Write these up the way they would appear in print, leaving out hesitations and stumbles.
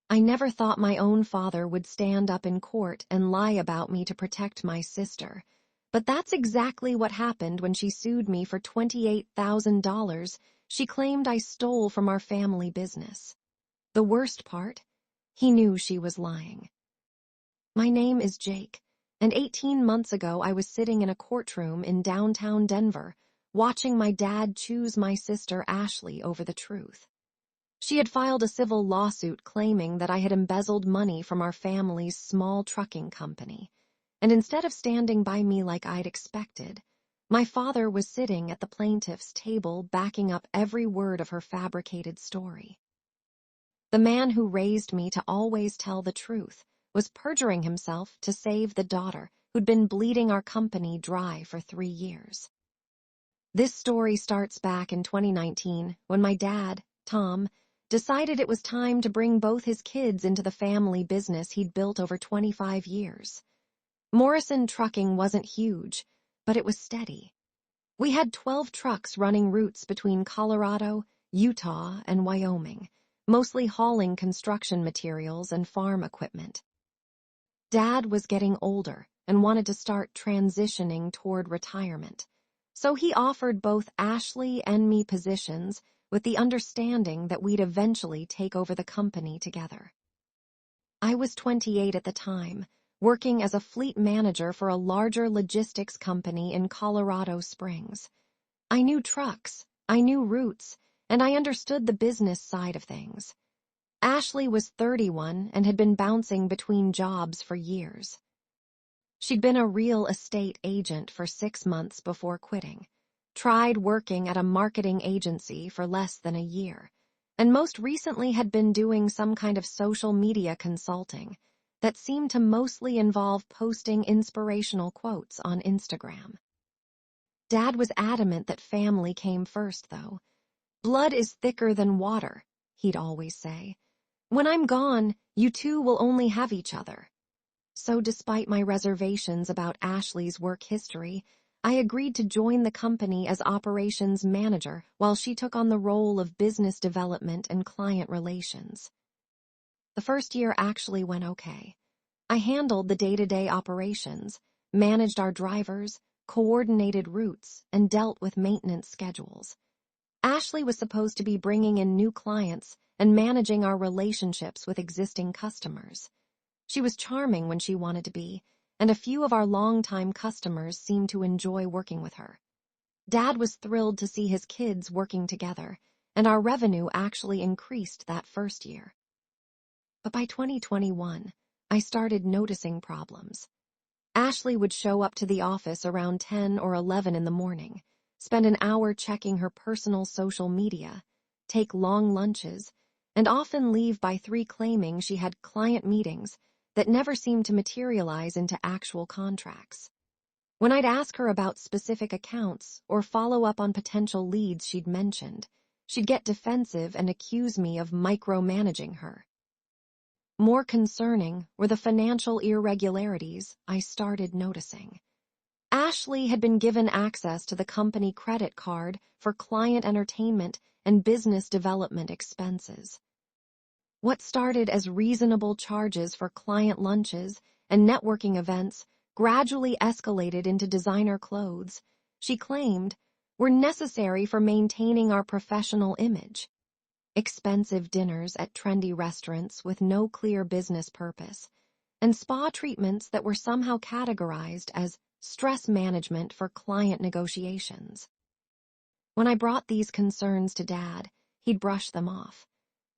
I never thought my own father would stand up in court and lie about me to protect my sister. But that's exactly what happened when she sued me for $28,000 she claimed I stole from our family business. The worst part? He knew she was lying. My name is Jake, and 18 months ago I was sitting in a courtroom in downtown Denver, watching my dad choose my sister Ashley over the truth. She had filed a civil lawsuit claiming that I had embezzled money from our family's small trucking company, and instead of standing by me like I'd expected, my father was sitting at the plaintiff's table backing up every word of her fabricated story. The man who raised me to always tell the truth was perjuring himself to save the daughter who'd been bleeding our company dry for 3 years. This story starts back in 2019 when my dad, Tom, decided it was time to bring both his kids into the family business he'd built over 25 years. Morrison Trucking wasn't huge, but it was steady. We had 12 trucks running routes between Colorado, Utah, and Wyoming, mostly hauling construction materials and farm equipment. Dad was getting older and wanted to start transitioning toward retirement, so he offered both Ashley and me positions with the understanding that we'd eventually take over the company together. I was 28 at the time, working as a fleet manager for a larger logistics company in Colorado Springs. I knew trucks, I knew routes, and I understood the business side of things. Ashley was 31 and had been bouncing between jobs for years. She'd been a real estate agent for 6 months before quitting, tried working at a marketing agency for less than a year, and most recently had been doing some kind of social media consulting that seemed to mostly involve posting inspirational quotes on Instagram. Dad was adamant that family came first, though. "Blood is thicker than water," he'd always say. "When I'm gone, you two will only have each other." So despite my reservations about Ashley's work history, I agreed to join the company as operations manager while she took on the role of business development and client relations. The first year actually went okay. I handled the day-to-day operations, managed our drivers, coordinated routes, and dealt with maintenance schedules. Ashley was supposed to be bringing in new clients and managing our relationships with existing customers. She was charming when she wanted to be, and a few of our longtime customers seemed to enjoy working with her. Dad was thrilled to see his kids working together, and our revenue actually increased that first year. But by 2021, I started noticing problems. Ashley would show up to the office around 10 or 11 in the morning, spend an hour checking her personal social media, take long lunches, and often leave by 3 claiming she had client meetings that never seemed to materialize into actual contracts. When I'd ask her about specific accounts or follow up on potential leads she'd mentioned, she'd get defensive and accuse me of micromanaging her. More concerning were the financial irregularities I started noticing. Ashley had been given access to the company credit card for client entertainment and business development expenses. What started as reasonable charges for client lunches and networking events gradually escalated into designer clothes, she claimed, were necessary for maintaining our professional image. Expensive dinners at trendy restaurants with no clear business purpose, and spa treatments that were somehow categorized as stress management for client negotiations. When I brought these concerns to Dad, he'd brush them off.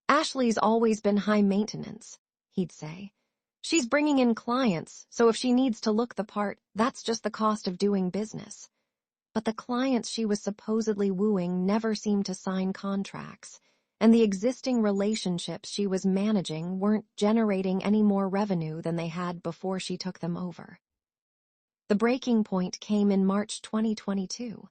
"Ashley's always been high maintenance," he'd say. "She's bringing in clients, so if she needs to look the part, that's just the cost of doing business." But the clients she was supposedly wooing never seemed to sign contracts, and the existing relationships she was managing weren't generating any more revenue than they had before she took them over. The breaking point came in March 2022.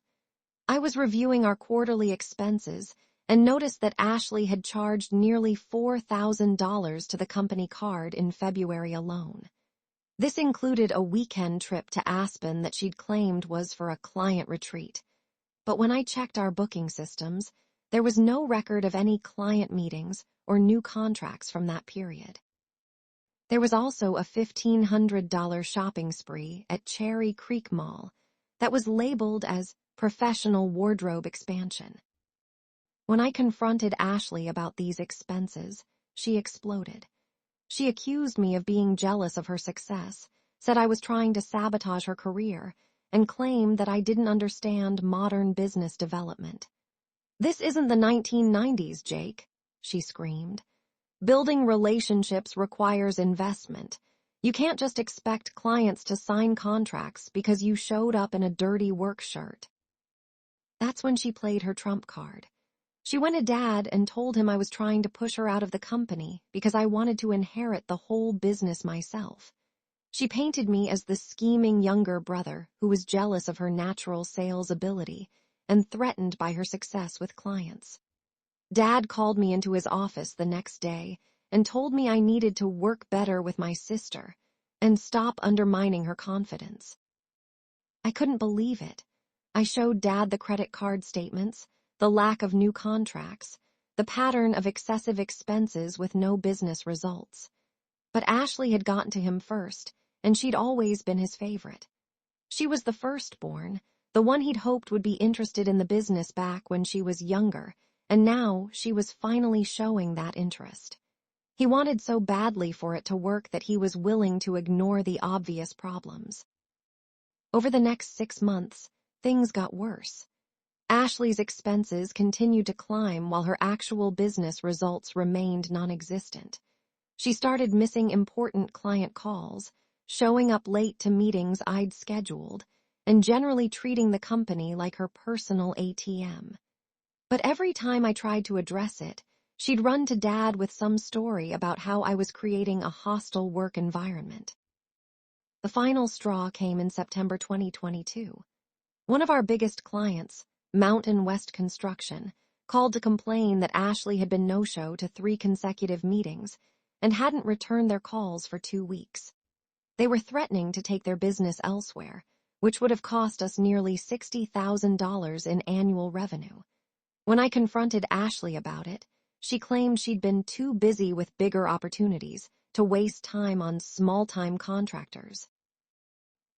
I was reviewing our quarterly expenses and noticed that Ashley had charged nearly $4,000 to the company card in February alone. This included a weekend trip to Aspen that she'd claimed was for a client retreat. But when I checked our booking systems, there was no record of any client meetings or new contracts from that period. There was also a $1,500 shopping spree at Cherry Creek Mall that was labeled as professional wardrobe expansion. When I confronted Ashley about these expenses, she exploded. She accused me of being jealous of her success, said I was trying to sabotage her career, and claimed that I didn't understand modern business development. "This isn't the 1990s, Jake," she screamed. "Building relationships requires investment. You can't just expect clients to sign contracts because you showed up in a dirty work shirt." That's when she played her trump card. She went to Dad and told him I was trying to push her out of the company because I wanted to inherit the whole business myself. She painted me as the scheming younger brother who was jealous of her natural sales ability and threatened by her success with clients. Dad called me into his office the next day and told me I needed to work better with my sister and stop undermining her confidence. I couldn't believe it. I showed Dad the credit card statements, the lack of new contracts, the pattern of excessive expenses with no business results. But Ashley had gotten to him first, and she'd always been his favorite. She was the firstborn, the one he'd hoped would be interested in the business back when she was younger, and now she was finally showing that interest. He wanted so badly for it to work that he was willing to ignore the obvious problems. Over the next 6 months, things got worse. Ashley's expenses continued to climb while her actual business results remained non-existent. She started missing important client calls, showing up late to meetings I'd scheduled, and generally treating the company like her personal ATM. But every time I tried to address it, she'd run to Dad with some story about how I was creating a hostile work environment. The final straw came in September 2022. One of our biggest clients, Mountain West Construction, called to complain that Ashley had been no-show to 3 consecutive meetings and hadn't returned their calls for 2 weeks. They were threatening to take their business elsewhere, which would have cost us nearly $60,000 in annual revenue. When I confronted Ashley about it, she claimed she'd been too busy with bigger opportunities to waste time on small-time contractors.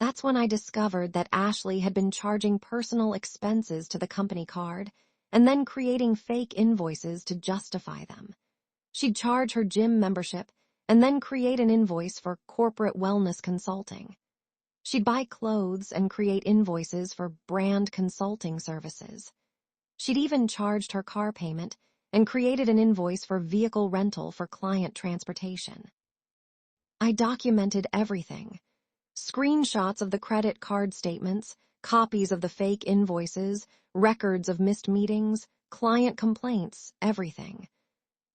That's when I discovered that Ashley had been charging personal expenses to the company card and then creating fake invoices to justify them. She'd charge her gym membership and then create an invoice for corporate wellness consulting. She'd buy clothes and create invoices for brand consulting services. She'd even charged her car payment and created an invoice for vehicle rental for client transportation. I documented everything. Screenshots of the credit card statements, copies of the fake invoices, records of missed meetings, client complaints, everything.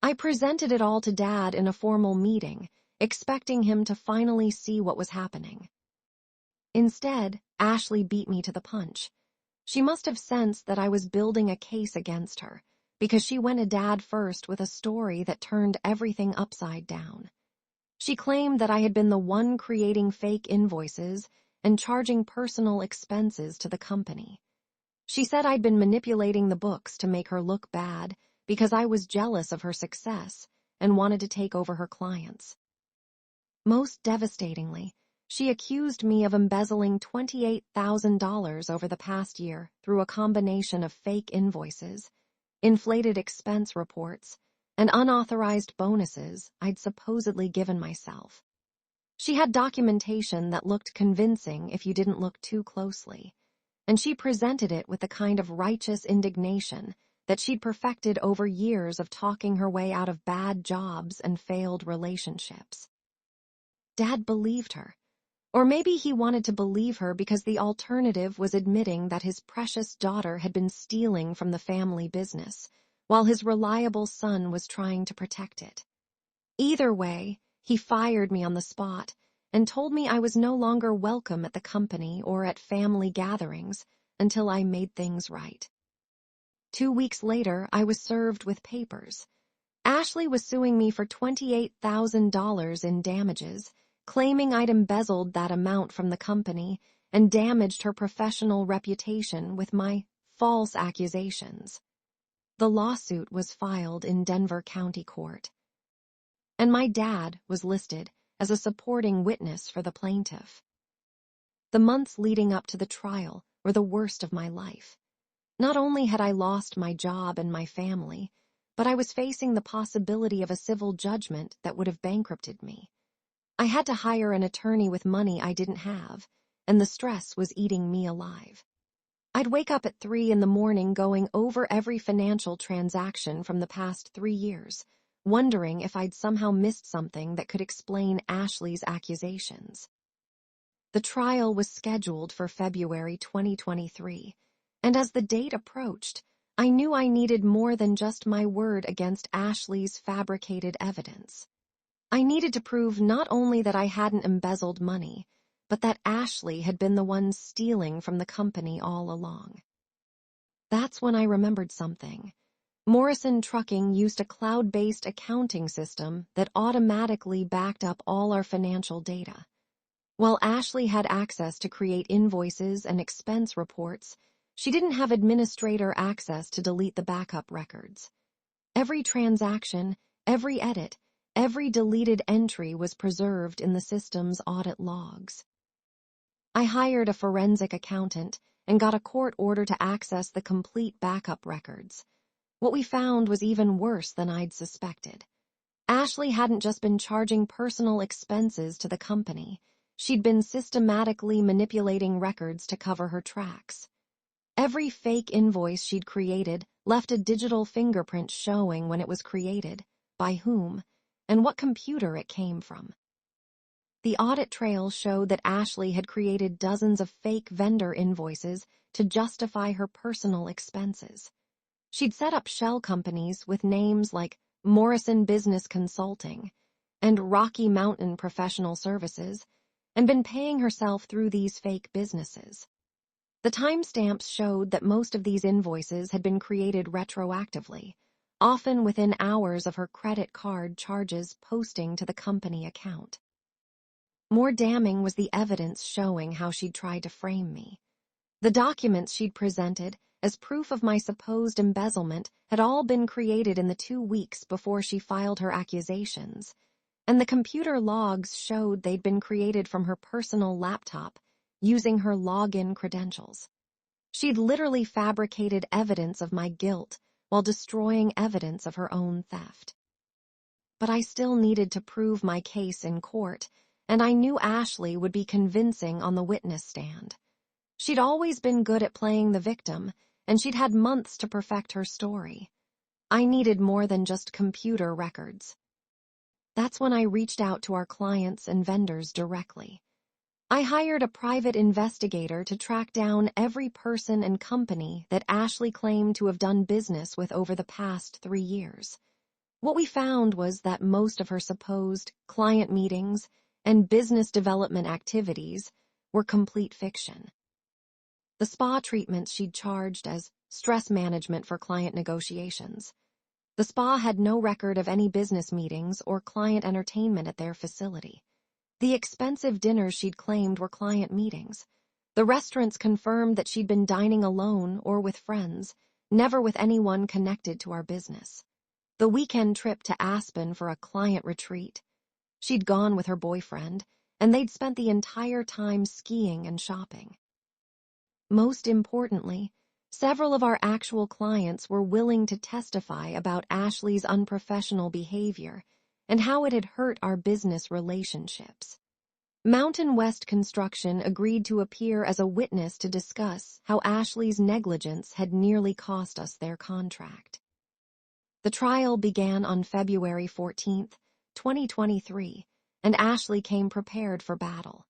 I presented it all to Dad in a formal meeting, expecting him to finally see what was happening. Instead, Ashley beat me to the punch. She must have sensed that I was building a case against her, because she went to Dad first with a story that turned everything upside down. She claimed that I had been the one creating fake invoices and charging personal expenses to the company. She said I'd been manipulating the books to make her look bad because I was jealous of her success and wanted to take over her clients. Most devastatingly, she accused me of embezzling $28,000 over the past year through a combination of fake invoices, inflated expense reports, and unauthorized bonuses I'd supposedly given myself. She had documentation that looked convincing if you didn't look too closely, and she presented it with the kind of righteous indignation that she'd perfected over years of talking her way out of bad jobs and failed relationships. Dad believed her. Or maybe he wanted to believe her because the alternative was admitting that his precious daughter had been stealing from the family business, while his reliable son was trying to protect it. Either way, he fired me on the spot and told me I was no longer welcome at the company or at family gatherings until I made things right. 2 weeks later, I was served with papers. Ashley was suing me for $28,000 in damages, claiming I'd embezzled that amount from the company and damaged her professional reputation with my false accusations. The lawsuit was filed in Denver County Court, and my dad was listed as a supporting witness for the plaintiff. The months leading up to the trial were the worst of my life. Not only had I lost my job and my family, but I was facing the possibility of a civil judgment that would have bankrupted me. I had to hire an attorney with money I didn't have, and the stress was eating me alive. I'd wake up at 3 in the morning going over every financial transaction from the past 3 years, wondering if I'd somehow missed something that could explain Ashley's accusations. The trial was scheduled for February 2023, and as the date approached, I knew I needed more than just my word against Ashley's fabricated evidence. I needed to prove not only that I hadn't embezzled money, but that Ashley had been the one stealing from the company all along. That's when I remembered something. Morrison Trucking used a cloud-based accounting system that automatically backed up all our financial data. While Ashley had access to create invoices and expense reports, she didn't have administrator access to delete the backup records. Every transaction, every edit, every deleted entry was preserved in the system's audit logs. I hired a forensic accountant and got a court order to access the complete backup records. What we found was even worse than I'd suspected. Ashley hadn't just been charging personal expenses to the company. She'd been systematically manipulating records to cover her tracks. Every fake invoice she'd created left a digital fingerprint showing when it was created, by whom, and what computer it came from. The audit trail showed that Ashley had created dozens of fake vendor invoices to justify her personal expenses. She'd set up shell companies with names like Morrison Business Consulting and Rocky Mountain Professional Services, and been paying herself through these fake businesses. The timestamps showed that most of these invoices had been created retroactively, often within hours of her credit card charges posting to the company account. More damning was the evidence showing how she'd tried to frame me. The documents she'd presented as proof of my supposed embezzlement had all been created in the 2 weeks before she filed her accusations, and the computer logs showed they'd been created from her personal laptop using her login credentials. She'd literally fabricated evidence of my guilt while destroying evidence of her own theft. But I still needed to prove my case in court, and I knew Ashley would be convincing on the witness stand. She'd always been good at playing the victim, and she'd had months to perfect her story. I needed more than just computer records. That's when I reached out to our clients and vendors directly. I hired a private investigator to track down every person and company that Ashley claimed to have done business with over the past 3 years. What we found was that most of her supposed client meetings and business development activities were complete fiction. The spa treatments she'd charged as stress management for client negotiations. The spa had no record of any business meetings or client entertainment at their facility. The expensive dinners she'd claimed were client meetings. The restaurants confirmed that she'd been dining alone or with friends, never with anyone connected to our business. The weekend trip to Aspen for a client retreat. She'd gone with her boyfriend, and they'd spent the entire time skiing and shopping. Most importantly, several of our actual clients were willing to testify about Ashley's unprofessional behavior and how it had hurt our business relationships. Mountain West Construction agreed to appear as a witness to discuss how Ashley's negligence had nearly cost us their contract. The trial began on February 14, 2023, and Ashley came prepared for battle.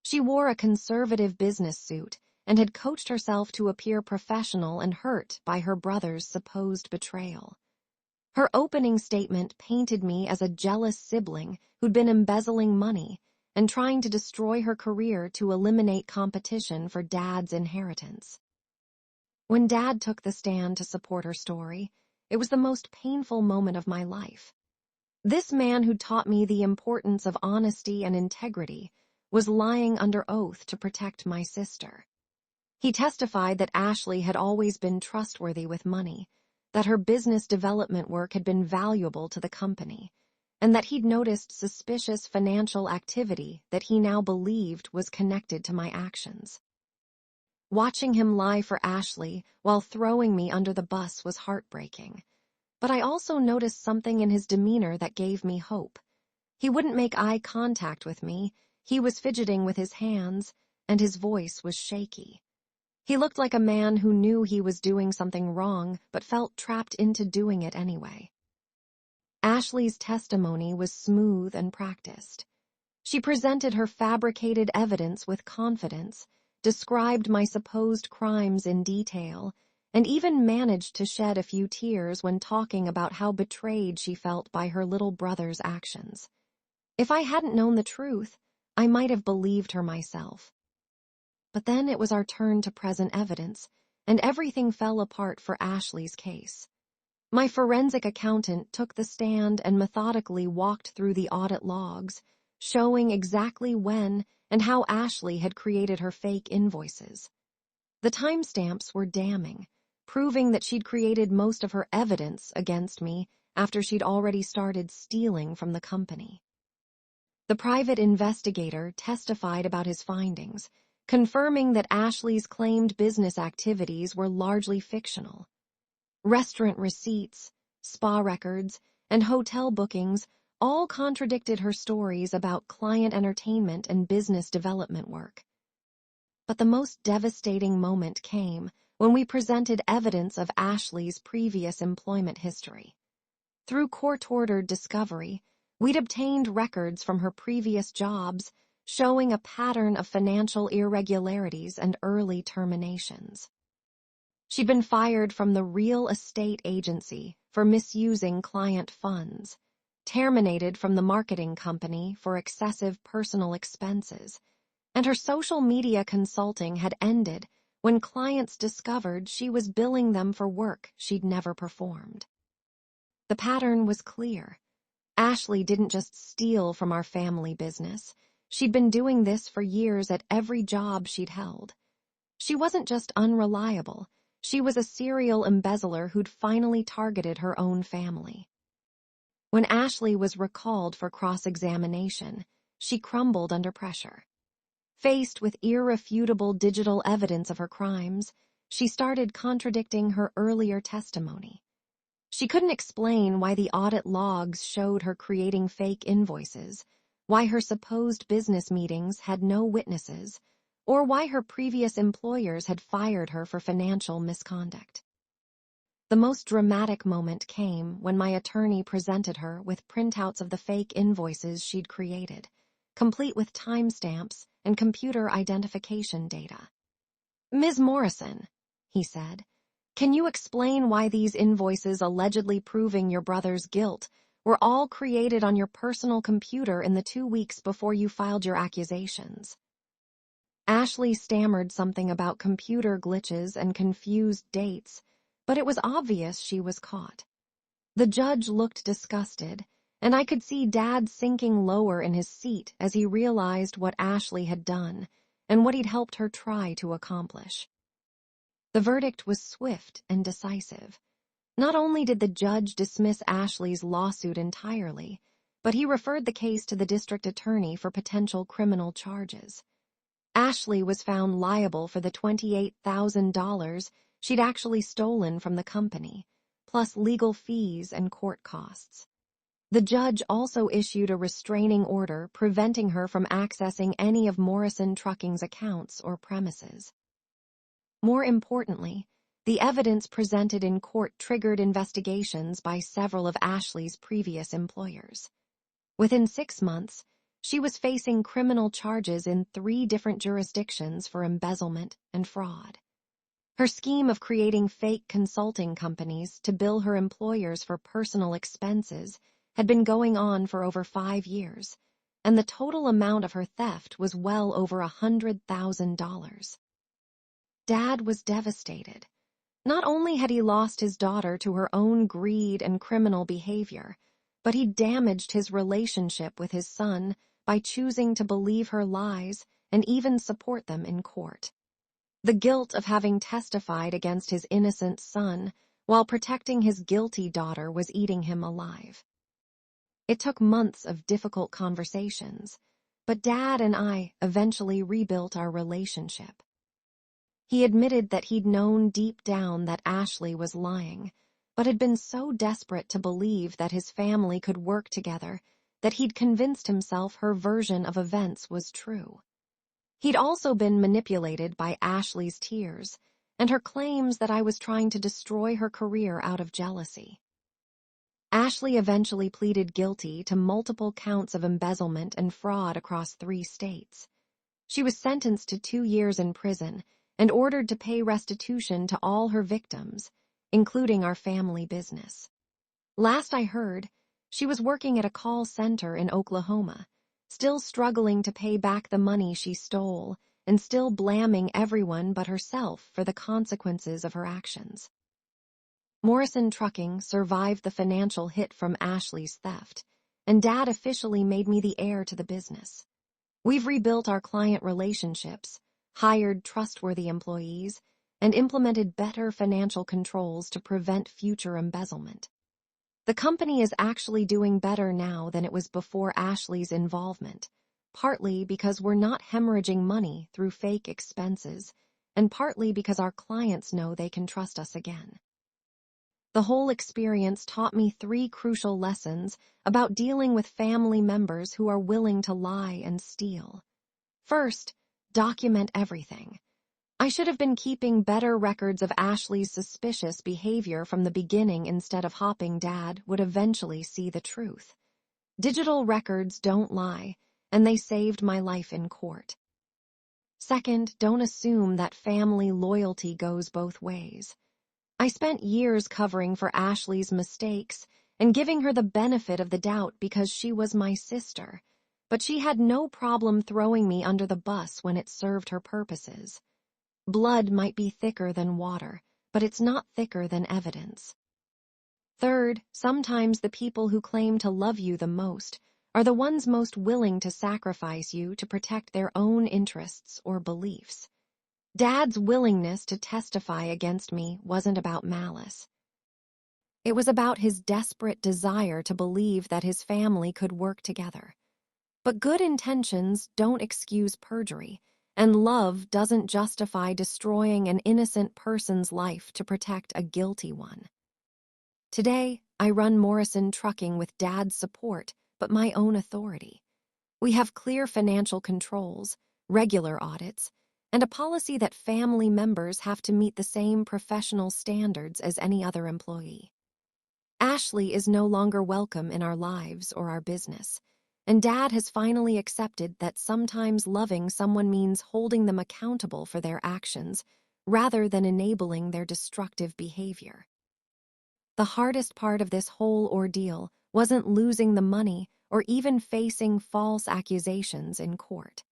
She wore a conservative business suit and had coached herself to appear professional and hurt by her brother's supposed betrayal. Her opening statement painted me as a jealous sibling who'd been embezzling money and trying to destroy her career to eliminate competition for Dad's inheritance. When Dad took the stand to support her story, it was the most painful moment of my life. This man who taught me the importance of honesty and integrity was lying under oath to protect my sister. He testified that Ashley had always been trustworthy with money, that her business development work had been valuable to the company, and that he'd noticed suspicious financial activity that he now believed was connected to my actions. Watching him lie for Ashley while throwing me under the bus was heartbreaking, but I also noticed something in his demeanor that gave me hope. He wouldn't make eye contact with me, he was fidgeting with his hands, and his voice was shaky. He looked like a man who knew he was doing something wrong but felt trapped into doing it anyway. Ashley's testimony was smooth and practiced. She presented her fabricated evidence with confidence, described my supposed crimes in detail, and even managed to shed a few tears when talking about how betrayed she felt by her little brother's actions. If I hadn't known the truth, I might have believed her myself. But then it was our turn to present evidence, and everything fell apart for Ashley's case. My forensic accountant took the stand and methodically walked through the audit logs, showing exactly when and how Ashley had created her fake invoices. The timestamps were damning, proving that she'd created most of her evidence against me after she'd already started stealing from the company. The private investigator testified about his findings, confirming that Ashley's claimed business activities were largely fictional. Restaurant receipts, spa records, and hotel bookings all contradicted her stories about client entertainment and business development work. But the most devastating moment came when we presented evidence of Ashley's previous employment history. Through court-ordered discovery, we'd obtained records from her previous jobs showing a pattern of financial irregularities and early terminations. She'd been fired from the real estate agency for misusing client funds, terminated from the marketing company for excessive personal expenses, and her social media consulting had ended when clients discovered she was billing them for work she'd never performed. The pattern was clear. Ashley didn't just steal from our family business. She'd been doing this for years at every job she'd held. She wasn't just unreliable. She was a serial embezzler who'd finally targeted her own family. When Ashley was recalled for cross-examination, she crumbled under pressure. Faced with irrefutable digital evidence of her crimes, she started contradicting her earlier testimony. She couldn't explain why the audit logs showed her creating fake invoices, why her supposed business meetings had no witnesses, or why her previous employers had fired her for financial misconduct. The most dramatic moment came when my attorney presented her with printouts of the fake invoices she'd created, complete with timestamps and computer identification data. "Ms. Morrison," he said, "can you explain why these invoices allegedly proving your brother's guilt were all created on your personal computer in the 2 weeks before you filed your accusations?" Ashley stammered something about computer glitches and confused dates, but it was obvious she was caught. The judge looked disgusted, and I could see Dad sinking lower in his seat as he realized what Ashley had done and what he'd helped her try to accomplish. The verdict was swift and decisive. Not only did the judge dismiss Ashley's lawsuit entirely, but he referred the case to the district attorney for potential criminal charges. Ashley was found liable for the $28,000 she'd actually stolen from the company, plus legal fees and court costs. The judge also issued a restraining order preventing her from accessing any of Morrison Trucking's accounts or premises. More importantly, the evidence presented in court triggered investigations by several of Ashley's previous employers. Within 6 months, she was facing criminal charges in 3 different jurisdictions for embezzlement and fraud. Her scheme of creating fake consulting companies to bill her employers for personal expenses had been going on for over 5 years, and the total amount of her theft was well over $100,000. Dad was devastated. Not only had he lost his daughter to her own greed and criminal behavior, but he damaged his relationship with his son by choosing to believe her lies and even support them in court. The guilt of having testified against his innocent son while protecting his guilty daughter was eating him alive. It took months of difficult conversations, but Dad and I eventually rebuilt our relationship. He admitted that he'd known deep down that Ashley was lying, but had been so desperate to believe that his family could work together that he'd convinced himself her version of events was true. He'd also been manipulated by Ashley's tears and her claims that I was trying to destroy her career out of jealousy. Ashley eventually pleaded guilty to multiple counts of embezzlement and fraud across 3 states. She was sentenced to 2 years in prison and ordered to pay restitution to all her victims, including our family business. Last I heard, she was working at a call center in Oklahoma, still struggling to pay back the money she stole and still blaming everyone but herself for the consequences of her actions. Morrison Trucking survived the financial hit from Ashley's theft, and Dad officially made me the heir to the business. We've rebuilt our client relationships, hired trustworthy employees, and implemented better financial controls to prevent future embezzlement. The company is actually doing better now than it was before Ashley's involvement, partly because we're not hemorrhaging money through fake expenses, and partly because our clients know they can trust us again. The whole experience taught me 3 crucial lessons about dealing with family members who are willing to lie and steal. First, document everything. I should have been keeping better records of Ashley's suspicious behavior from the beginning instead of hoping Dad would eventually see the truth. Digital records don't lie, and they saved my life in court. Second, don't assume that family loyalty goes both ways. I spent years covering for Ashley's mistakes and giving her the benefit of the doubt because she was my sister, but she had no problem throwing me under the bus when it served her purposes. Blood might be thicker than water, but it's not thicker than evidence. Third, sometimes the people who claim to love you the most are the ones most willing to sacrifice you to protect their own interests or beliefs. Dad's willingness to testify against me wasn't about malice. It was about his desperate desire to believe that his family could work together. But good intentions don't excuse perjury, and love doesn't justify destroying an innocent person's life to protect a guilty one. Today, I run Morrison Trucking with Dad's support, but my own authority. We have clear financial controls, regular audits, and a policy that family members have to meet the same professional standards as any other employee. Ashley is no longer welcome in our lives or our business, and Dad has finally accepted that sometimes loving someone means holding them accountable for their actions rather than enabling their destructive behavior. The hardest part of this whole ordeal wasn't losing the money or even facing false accusations in court.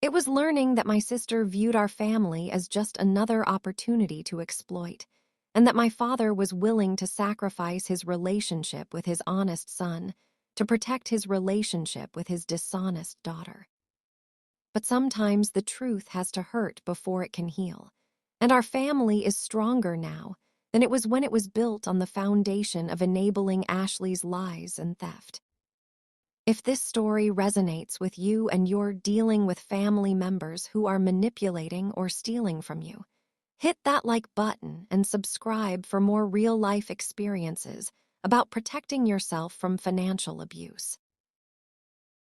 It was learning that my sister viewed our family as just another opportunity to exploit, and that my father was willing to sacrifice his relationship with his honest son to protect his relationship with his dishonest daughter. But sometimes the truth has to hurt before it can heal, and our family is stronger now than it was when it was built on the foundation of enabling Ashley's lies and theft. If this story resonates with you and you're dealing with family members who are manipulating or stealing from you, hit that like button and subscribe for more real-life experiences about protecting yourself from financial abuse.